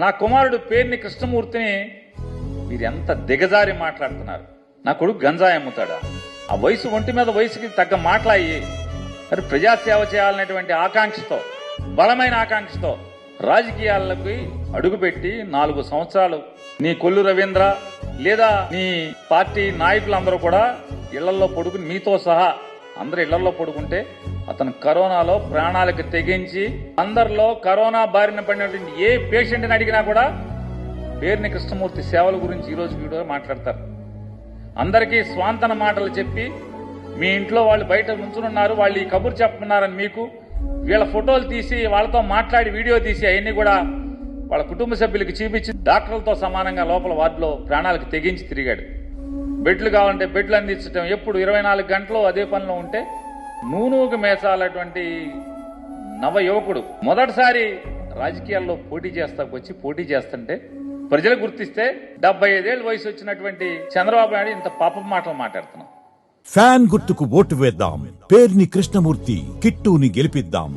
నా కుమారుడు పేరుని కృష్ణమూర్తిని మీరు ఎంత దిగజారి మాట్లాడుతున్నారు. నా కొడుకు గంజాయి అమ్ముతాడా? ఆ వయసు ఒంటి మీద వయసుకి తగ్గ మాట్లాయి మరి ప్రజాసేవ చేయాలనేటువంటి ఆకాంక్షతో, బలమైన ఆకాంక్షతో రాజకీయాలకి అడుగుపెట్టి 4 సంవత్సరాలు నీ కొల్లు రవీంద్ర లేదా నీ పార్టీ నాయకులందరూ కూడా ఇళ్లలో పడుకుని, మీతో సహా అందరు ఇళ్లలో పడుకుంటే అతను కరోనాలో ప్రాణాలకు తెగించి అందరిలో కరోనా బారిన పడినటువంటి ఏ పేషెంట్ని అడిగినా కూడా పేరుని కృష్ణమూర్తి సేవల గురించి ఈ రోజు వీడియో మాట్లాడతారు. అందరికీ స్వాంతన మాటలు చెప్పి మీ ఇంట్లో వాళ్ళు బయట నుంచున్నారు, వాళ్ళు ఈ కబురు చెప్తున్నారని మీకు వీళ్ళ ఫోటోలు తీసి వాళ్ళతో మాట్లాడి వీడియో తీసి అవన్నీ కూడా వాళ్ళ కుటుంబ సభ్యులకి చూపించి డాక్టర్లతో సమానంగా లోపల వార్డులో ప్రాణాలకు తెగించి తిరిగాడు. బెడ్లు కావాలంటే బెడ్లు అందించడం, ఎప్పుడు 24 గంటలు అదే పనిలో ఉంటే నూనూగు మేసాలటువంటి నవ యువకుడు మొదటిసారి రాజకీయాల్లో పోటీ చేస్తుంటే ప్రజలు గుర్తిస్తే 75 ఏళ్ళ వయసు వచ్చినటువంటి చంద్రబాబు నాయుడు ఇంత పాపం మాటలు మాట్లాడుతున్నాం. ఫ్యాన్ గుర్తుకు ఓటు వేద్దాం. పేర్ని కృష్ణమూర్తి కిట్టూని గెలిపిద్దాం.